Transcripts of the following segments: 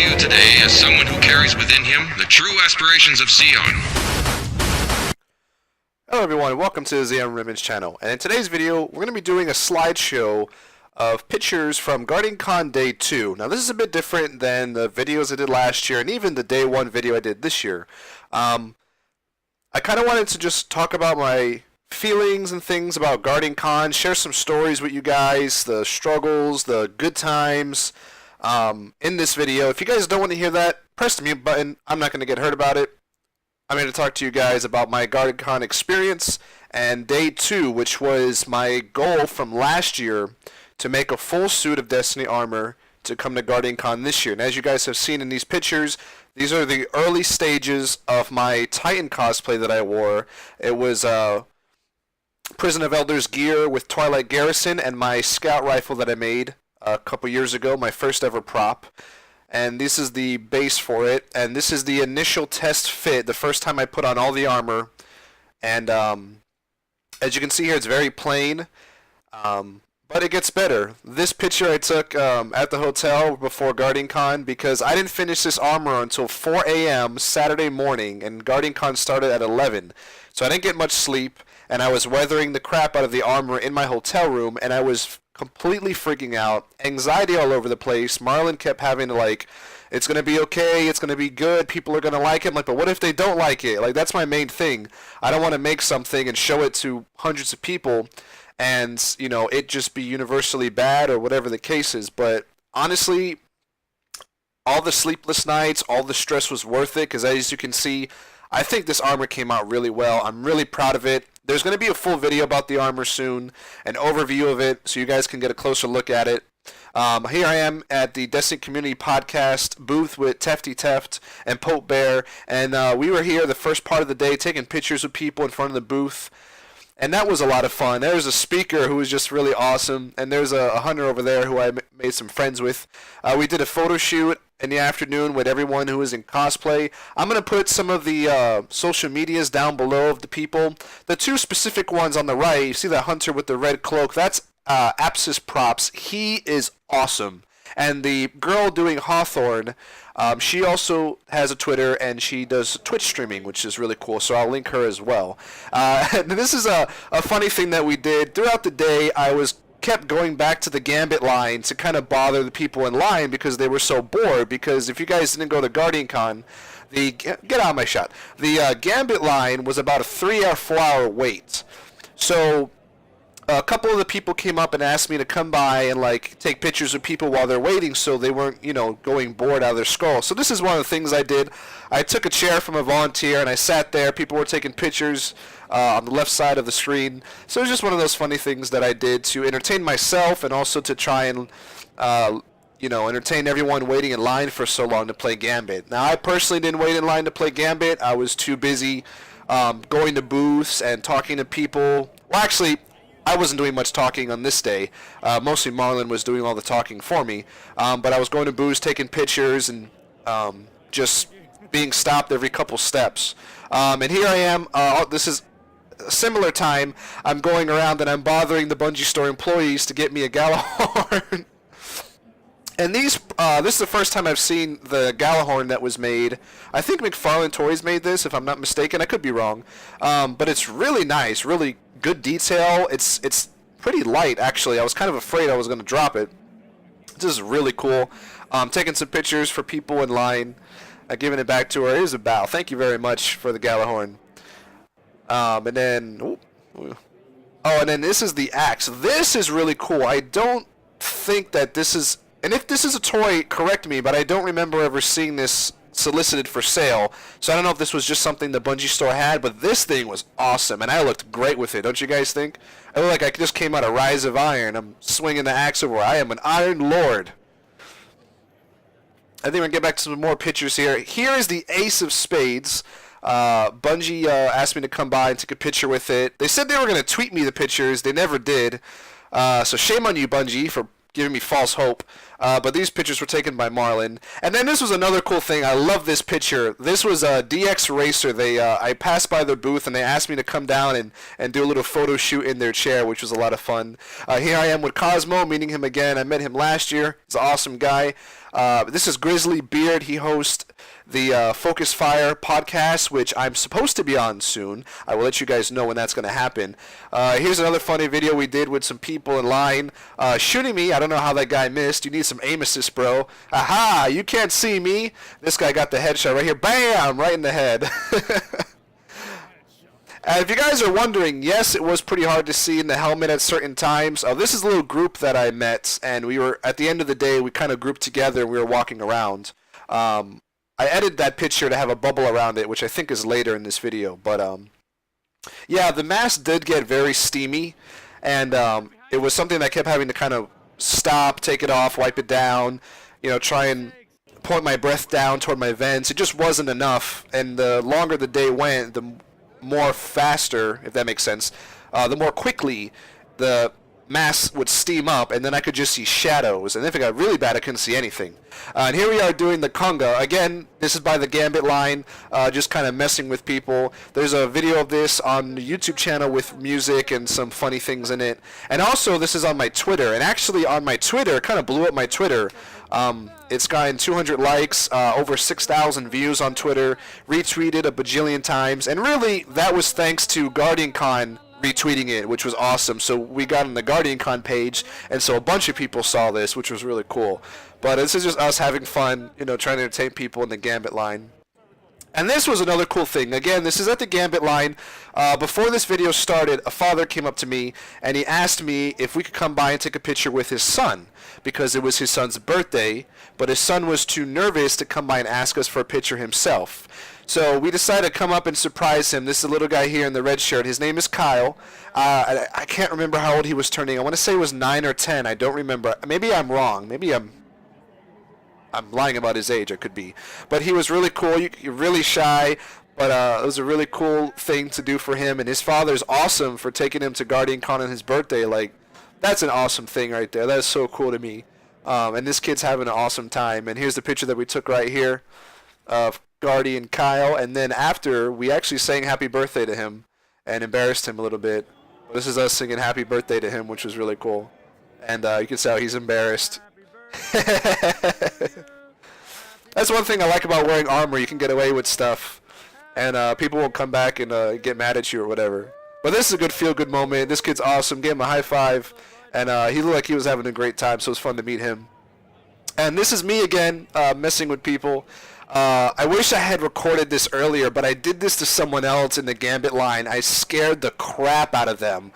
to you today as someone who carries within him the true aspirations of Zeon. Hello everyone, and welcome to the Zeonremnants channel. And in today's video, we're going to be doing a slideshow of pictures from Guardiancon Day 2. Now this is a bit different than the videos I did last year, and even the Day 1 video I did this year. I kind of wanted to just talk about my feelings and things about Guardiancon, share some stories with you guys, the struggles, the good times in this video. If you guys don't want to hear that, press the mute button. I'm not going to get hurt about it. I'm going to talk to you guys about my Guardiancon experience and Day 2, which was my goal from last year to make a full suit of Destiny armor to come to Guardiancon this year. And as you guys have seen in these pictures, these are the early stages of my Titan cosplay that I wore. It was Prison of Elders gear with Twilight Garrison and my scout rifle that I made a couple years ago, my first ever prop. And this is the base for it, and this is the initial test fit, the first time I put on all the armor. And as you can see here, it's very plain, but it gets better. This picture I took at the hotel before Guardiancon, because I didn't finish this armor until 4 a.m. Saturday morning, and Guardiancon started at 11. So I didn't get much sleep, and I was weathering the crap out of the armor in my hotel room, and I was completely freaking out, anxiety all over the place. Marlon kept having to, like, it's going to be okay, it's going to be good, people are going to like it. I'm like, but what if they don't like it? Like, that's my main thing. I don't want to make something and show it to hundreds of people and, you know, it just be universally bad or whatever the case is. But honestly, all the sleepless nights, all the stress was worth it, because as you can see, I think this armor came out really well. I'm really proud of it. There's going to be a full video about the armor soon, an overview of it, so you guys can get a closer look at it. Here I am at the Destiny Community Podcast booth with Tefty Teft and Pope Bear, and we were here the first part of the day taking pictures with people in front of the booth, and that was a lot of fun. There's a speaker who was just really awesome, and there's a hunter over there who I made some friends with. We did a photo shoot in the afternoon with everyone who was in cosplay. I'm going to put some of the social medias down below of the people. The two specific ones on the right, you see that hunter with the red cloak, that's Apsis Props. He is awesome. And the girl doing Hawthorne, she also has a Twitter, and she does Twitch streaming, which is really cool, so I'll link her as well. This is a funny thing that we did. Throughout the day, I kept going back to the Gambit line to kind of bother the people in line because they were so bored. Because if you guys didn't go to Guardiancon, get out of my shot. The Gambit line was about a 3 or 4 hour wait. So a couple of the people came up and asked me to come by and like take pictures of people while they're waiting, so they weren't, you know, going bored out of their skull. So this is one of the things I did. I took a chair from a volunteer and I sat there. People were taking pictures on the left side of the screen. So it was just one of those funny things that I did to entertain myself and also to try and you know, entertain everyone waiting in line for so long to play Gambit. Now I personally didn't wait in line to play Gambit. I was too busy going to booths and talking to people. Well, actually, I wasn't doing much talking on this day. Mostly Marlon was doing all the talking for me. But I was going to booths, taking pictures, and just being stopped every couple steps. And here I am. This is a similar time. I'm going around and I'm bothering the Bungie store employees to get me a Galahorn. And this is the first time I've seen the Galahorn that was made. I think McFarlane Toys made this, if I'm not mistaken. I could be wrong. But it's really nice, really good detail. It's pretty light, actually. I was kind of afraid I was going to drop it. This is really cool. Taking some pictures for people in line. Giving it back to her. Here's a bow. Thank you very much for the Galahorn. And then... and then this is the axe. This is really cool. I don't think that this is... And if this is a toy, correct me, but I don't remember ever seeing this solicited for sale. So I don't know if this was just something the Bungie store had, but this thing was awesome, and I looked great with it. Don't you guys think? I look like I just came out of Rise of Iron. I'm swinging the axe over. I am an Iron Lord. I think we're going to get back to some more pictures here. Here is the Ace of Spades. Bungie asked me to come by and take a picture with it. They said they were going to tweet me the pictures. They never did. So shame on you, Bungie, for giving me false hope. But these pictures were taken by Marlon. And then this was another cool thing. I love this picture. This was a DX Racer. I passed by their booth and they asked me to come down and do a little photo shoot in their chair, which was a lot of fun. Here I am with Cosmo, meeting him again. I met him last year. He's an awesome guy. This is Grizzly Beard. He hosts the Focus Fire podcast, which I'm supposed to be on soon. I will let you guys know when that's going to happen. Here's another funny video we did with some people in line shooting me. I don't know how that guy missed. You need some aim assist, bro. Aha! You can't see me. This guy got the headshot right here. Bam! Right in the head. If you guys are wondering, yes, it was pretty hard to see in the helmet at certain times. This is a little group that I met, and we were, at the end of the day, we kind of grouped together and we were walking around. I edited that picture to have a bubble around it, which I think is later in this video. But, yeah, the mask did get very steamy, and it was something that I kept having to kind of stop, take it off, wipe it down, you know, try and point my breath down toward my vents. It just wasn't enough, and the longer the day went, the more faster, if that makes sense, the more quickly the mask would steam up, and then I could just see shadows, and if it got really bad I couldn't see anything. And here we are doing the conga. Again, this is by the Gambit line, just kind of messing with people. There's a video of this on the YouTube channel with music and some funny things in it. And also this is on my Twitter, and actually on my Twitter, it kind of blew up my Twitter. It's gotten 200 likes, over 6,000 views on Twitter, retweeted a bajillion times, and really that was thanks to Guardiancon retweeting it, which was awesome. So we got on the Guardiancon page, and so a bunch of people saw this, which was really cool. But this is just us having fun, you know, trying to entertain people in the Gambit line. And this was another cool thing. Again, this is at the Gambit line. Before this video started, a father came up to me and he asked me if we could come by and take a picture with his son, because it was his son's birthday, but his son was too nervous to come by and ask us for a picture himself. So we decided to come up and surprise him. This is a little guy here in the red shirt. His name is Kyle. I can't remember how old he was turning. I want to say it was 9 or 10. I don't remember. Maybe I'm wrong. Maybe I'm lying about his age. I could be. But he was really cool. You're really shy. But it was a really cool thing to do for him. And his father's awesome for taking him to Guardiancon on his birthday. Like, that's an awesome thing right there. That is so cool to me. And this kid's having an awesome time. And here's the picture that we took right here of Guardian Kyle, and then after we actually sang happy birthday to him and embarrassed him a little bit. This is us singing happy birthday to him, which was really cool. And you can see how he's embarrassed. That's one thing I like about wearing armor. You can get away with stuff, and people won't come back and get mad at you or whatever. But this is a good feel-good moment. This kid's awesome. Gave him a high five, and he looked like he was having a great time, so it was fun to meet him. And this is me again, messing with people. I wish I had recorded this earlier, but I did this to someone else in the Gambit line. I scared the crap out of them,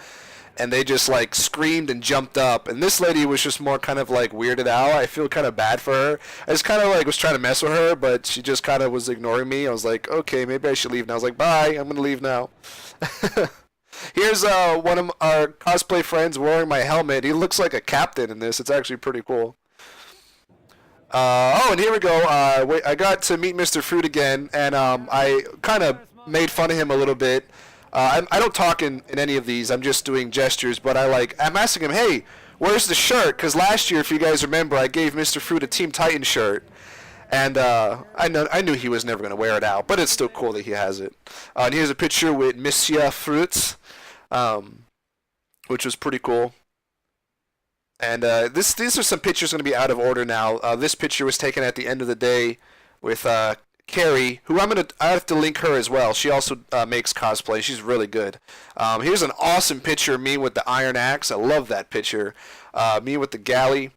and they just like screamed and jumped up. And this lady was just more kind of like weirded out. I feel kind of bad for her. I just kind of like was trying to mess with her, but she just kind of was ignoring me. I was like, okay, maybe I should leave now. I was like, bye, I'm going to leave now. Here's one of our cosplay friends wearing my helmet. He looks like a captain in this. It's actually pretty cool. Oh, and here we go. I got to meet Mr. Fruit again, and I kind of made fun of him a little bit. I don't talk in any of these. I'm just doing gestures, but I'm asking him, hey, where's the shirt? Because last year, if you guys remember, I gave Mr. Fruit a Team Titan shirt, and I knew he was never going to wear it out, but it's still cool that he has it. And here's a picture with Monsieur Fruit, which was pretty cool. And these are some pictures going to be out of order now. This picture was taken at the end of the day with Carrie, who I have to link her as well. She also makes cosplay. She's really good. Here's an awesome picture of me with the iron axe. I love that picture. Me with the galley.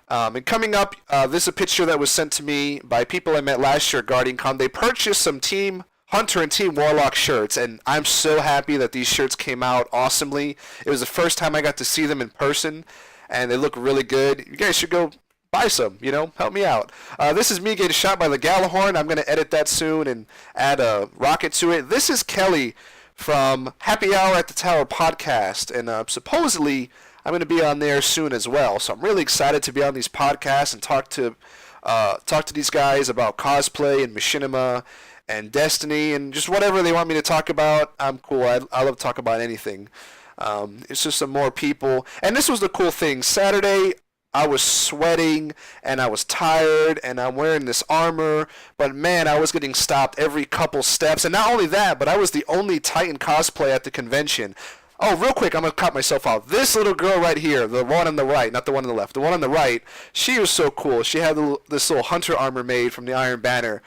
And coming up, this is a picture that was sent to me by people I met last year at Guardiancon. They purchased some Team Hunter and Team Warlock shirts, and I'm so happy that these shirts came out awesomely. It was the first time I got to see them in person, and they look really good. You guys should go buy some, you know, help me out. This is me getting shot by the Galahorn. I'm going to edit that soon and add a rocket to it. This is Kelly from Happy Hour at the Tower podcast, and supposedly I'm going to be on there soon as well. So I'm really excited to be on these podcasts and talk to these guys about cosplay and machinima and Destiny and just whatever they want me to talk about. I'm cool. I love to talk about anything. It's just some more people. And this was the cool thing. Saturday, I was sweating and I was tired and I'm wearing this armor, but man, I was getting stopped every couple steps. And not only that, but I was the only Titan cosplay at the convention. Oh, real quick, I'm going to cut myself out. This little girl right here, the one on the right, not the one on the left, the one on the right, she was so cool. She had this little hunter armor made from the Iron Banner.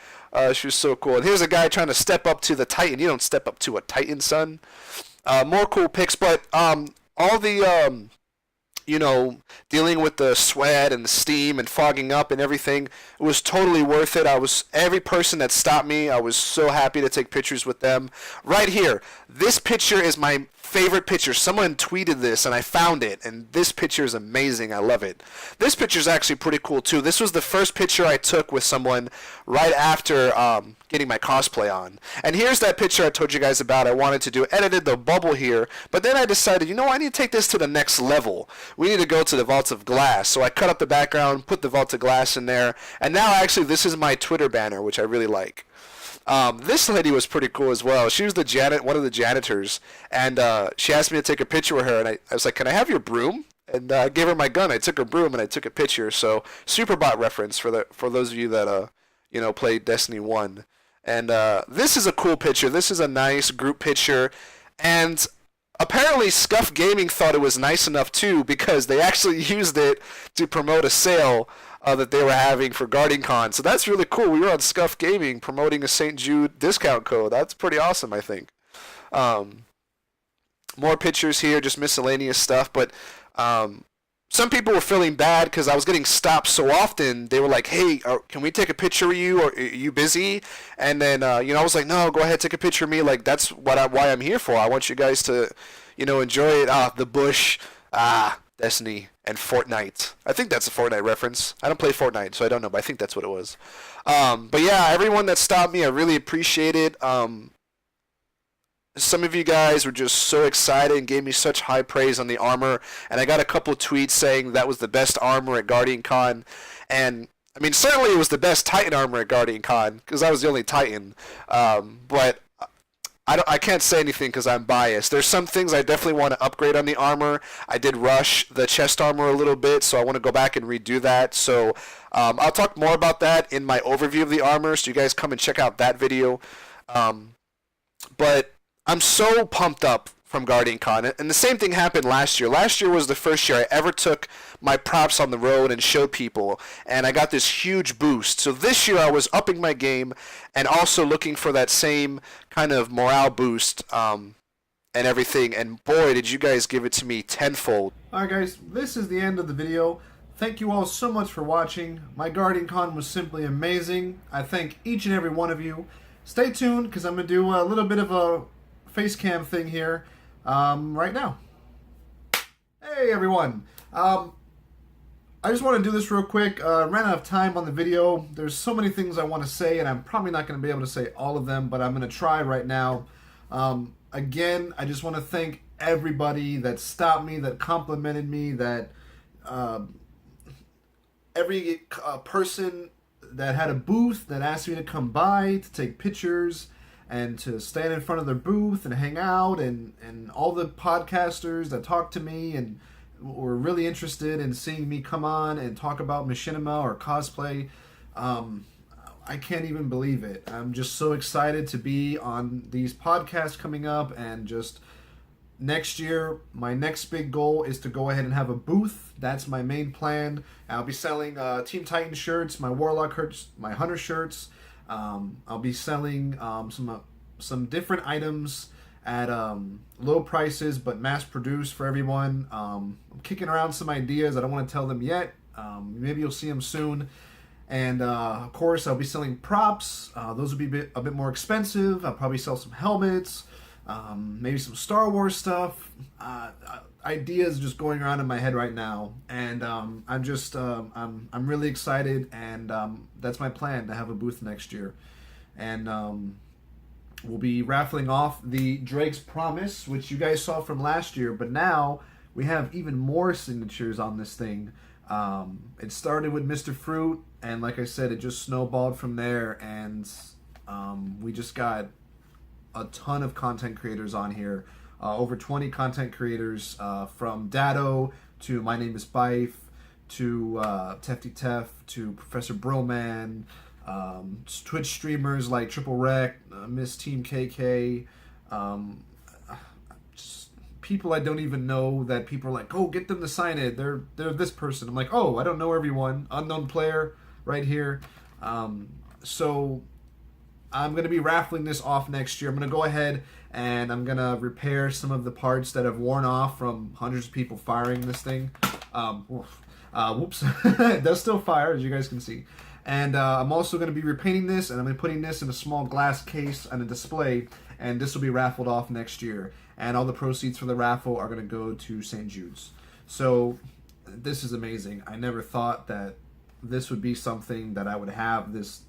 She was so cool. And here's a guy trying to step up to the Titan. You don't step up to a Titan, son. More cool pics, but all the, dealing with the sweat and the steam and fogging up and everything, it was totally worth it. Every person that stopped me, I was so happy to take pictures with them. Right here, this picture is my favorite picture. Someone tweeted this and I found it, and this picture is amazing. I love it. This picture is actually pretty cool too. This was the first picture I took with someone right after getting my cosplay on. And here's that picture I told you guys about. I wanted to do, edited the bubble here, but then I decided, I need to take this to the next level. We need to go to the Vault of Glass. So I cut up the background, put the Vault of Glass in there, and now actually this is my Twitter banner, which I really like. This lady was pretty cool as well. She was one of the janitors, and she asked me to take a picture with her, and I was like, "Can I have your broom?" And I gave her my gun. I took her broom and I took a picture. So Superbot reference for those of you that played Destiny 1. And this is a cool picture. This is a nice group picture, and apparently Scuff Gaming thought it was nice enough too, because they actually used it to promote a sale that they were having for Guardiancon. So that's really cool. We were on Scuff Gaming promoting a St. Jude discount code. That's pretty awesome, I think. More pictures here, just miscellaneous stuff. But some people were feeling bad because I was getting stopped so often. They were like, "Hey, can we take a picture with you? Or are you busy?" And then I was like, "No, go ahead, take a picture of me. Like that's why I'm here for. I want you guys to, enjoy it." The bush, Destiny and Fortnite. I think that's a Fortnite reference. I don't play Fortnite, so I don't know, but I think that's what it was. But yeah, everyone that stopped me, I really appreciate it. Some of you guys were just so excited and gave me such high praise on the armor, and I got a couple tweets saying that was the best armor at Guardiancon, and I mean certainly it was the best Titan armor at Guardiancon because I was the only Titan, but I can't say anything because I'm biased. There's some things I definitely want to upgrade on the armor. I did rush the chest armor a little bit, so I want to go back and redo that. So I'll talk more about that in my overview of the armor, so you guys come and check out that video. But I'm so pumped up from Guardiancon, and the same thing happened last year. Last year was the first year I ever took my props on the road and showed people, and I got this huge boost. So this year I was upping my game and also looking for that same kind of morale boost and everything, and boy, did you guys give it to me tenfold. Alright guys, this is the end of the video. Thank you all so much for watching. My Guardiancon was simply amazing. I thank each and every one of you. Stay tuned because I'm going to do a little bit of a face cam thing here right now. Hey everyone. I just want to do this real quick. Ran out of time on the video. There's so many things I want to say, and I'm probably not going to be able to say all of them, but I'm going to try right now. Again, I just want to thank everybody that stopped me, that complimented me, that every person that had a booth that asked me to come by to take pictures and to stand in front of their booth and hang out, and all the podcasters that talked to me and were really interested in seeing me come on and talk about machinima or cosplay. I can't even believe it. I'm just so excited to be on these podcasts coming up, and just next year, my next big goal is to go ahead and have a booth. That's my main plan. I'll be selling Team Titan shirts, my Warlock shirts, my Hunter shirts. I'll be selling some different items at low prices but mass produced for everyone. I'm kicking around some ideas. I don't want to tell them yet. Maybe you'll see them soon. And of course, I'll be selling props. Those will be a bit more expensive. I'll probably sell some helmets, maybe some Star Wars stuff. Ideas just going around in my head right now, and I'm really excited, and that's my plan, to have a booth next year. And we'll be raffling off the Drake's Promise, which you guys saw from last year, but now we have even more signatures on this thing. It started with Mr. Fruit, and like I said, it just snowballed from there, and we just got a ton of content creators on here. Over 20 content creators, from Dado to My Name is Bife to Tefty Tef, to Professor Brillman, Twitch streamers like Triple Rec, Miss Team KK, just people I don't even know that people are like, oh, get them to sign it. They're this person. I'm like, oh, I don't know everyone. Unknown player right here. So I'm going to be raffling this off next year. I'm going to go ahead and I'm going to repair some of the parts that have worn off from hundreds of people firing this thing. Whoops. It does still fire, as you guys can see. And I'm also going to be repainting this, and I'm going to be putting this in a small glass case on a display, and this will be raffled off next year. And all the proceeds for the raffle are going to go to St. Jude's. So this is amazing. I never thought that this would be something that I would have, this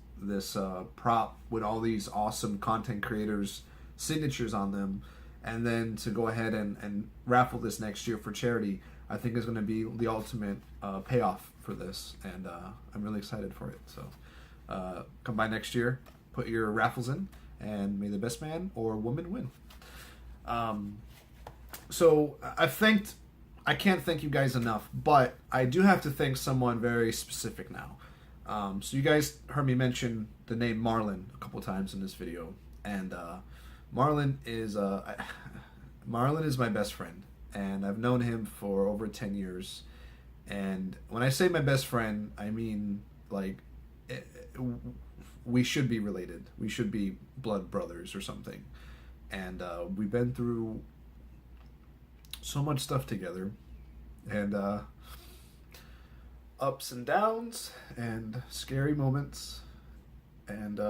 prop with all these awesome content creators' signatures on them, and then to go ahead and raffle this next year for charity, I think is going to be the ultimate payoff for this, and I'm really excited for it. So come by next year, put your raffles in, and may the best man or woman win. So I can't thank you guys enough, but I do have to thank someone very specific now. So you guys heard me mention the name Marlon a couple times in this video, and Marlon is my best friend, and I've known him for over 10 years. And when I say my best friend, I mean like we should be related. We should be blood brothers or something. And we've been through so much stuff together, and ups and downs, and scary moments, and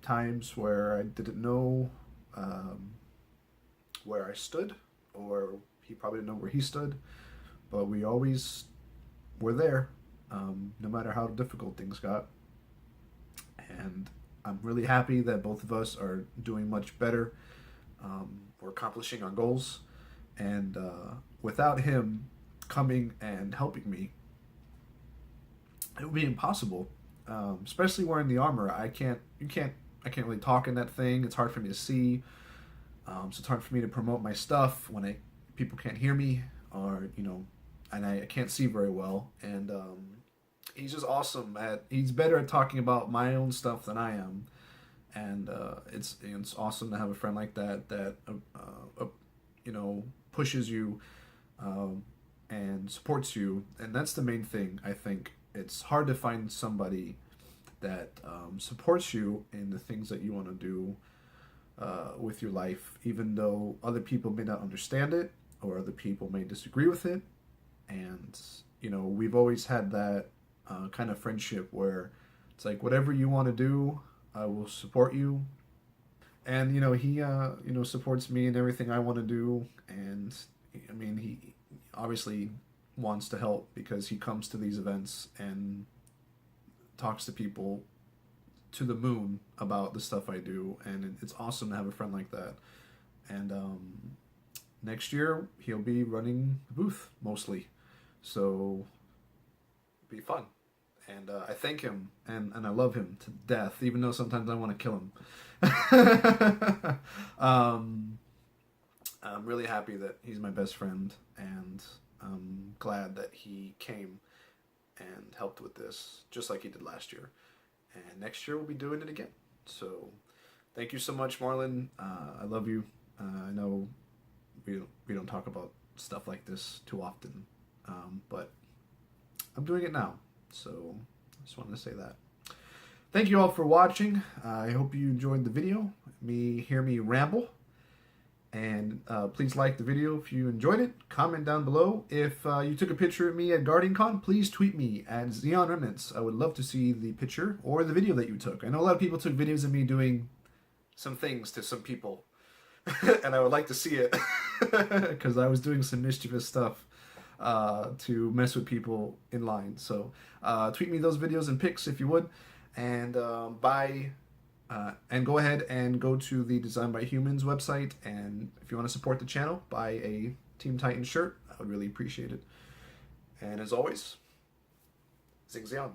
times where I didn't know where I stood, or he probably didn't know where he stood, but we always were there, no matter how difficult things got. And I'm really happy that both of us are doing much better. We're accomplishing our goals, and without him coming and helping me, it would be impossible. Especially wearing the armor, I can't really talk in that thing. It's hard for me to see. So it's hard for me to promote my stuff when people can't hear me, or and I can't see very well. And he's just awesome he's better at talking about my own stuff than I am. And it's awesome to have a friend like that pushes you and supports you. And that's the main thing. I think it's hard to find somebody that supports you in the things that you want to do with your life, even though other people may not understand it, or other people may disagree with it. And we've always had that kind of friendship where it's like, whatever you want to do, I will support you. And he supports me in everything I want to do. And I mean, he obviously wants to help, because he comes to these events and talks to people to the moon about the stuff I do, and it's awesome to have a friend like that. And next year he'll be running the booth mostly, so it'll be fun. And I thank him, and I love him to death, even though sometimes I want to kill him. I'm really happy that he's my best friend, and I'm glad that he came and helped with this, just like he did last year. And next year we'll be doing it again. So thank you so much, Marlon. I love you. I know we don't talk about stuff like this too often, but I'm doing it now. So I just wanted to say that. Thank you all for watching. I hope you enjoyed the video. Hear me ramble. And please like the video if you enjoyed it. Comment down below. If you took a picture of me at Guardiancon, please tweet me at Zeonremnants. I would love to see the picture or the video that you took. I know a lot of people took videos of me doing some things to some people. And I would like to see it. Because I was doing some mischievous stuff to mess with people in line. So tweet me those videos and pics if you would. And and go ahead and go to the Design by Humans website, and if you want to support the channel, buy a Team Titan shirt. I would really appreciate it. And as always, Zing Zion.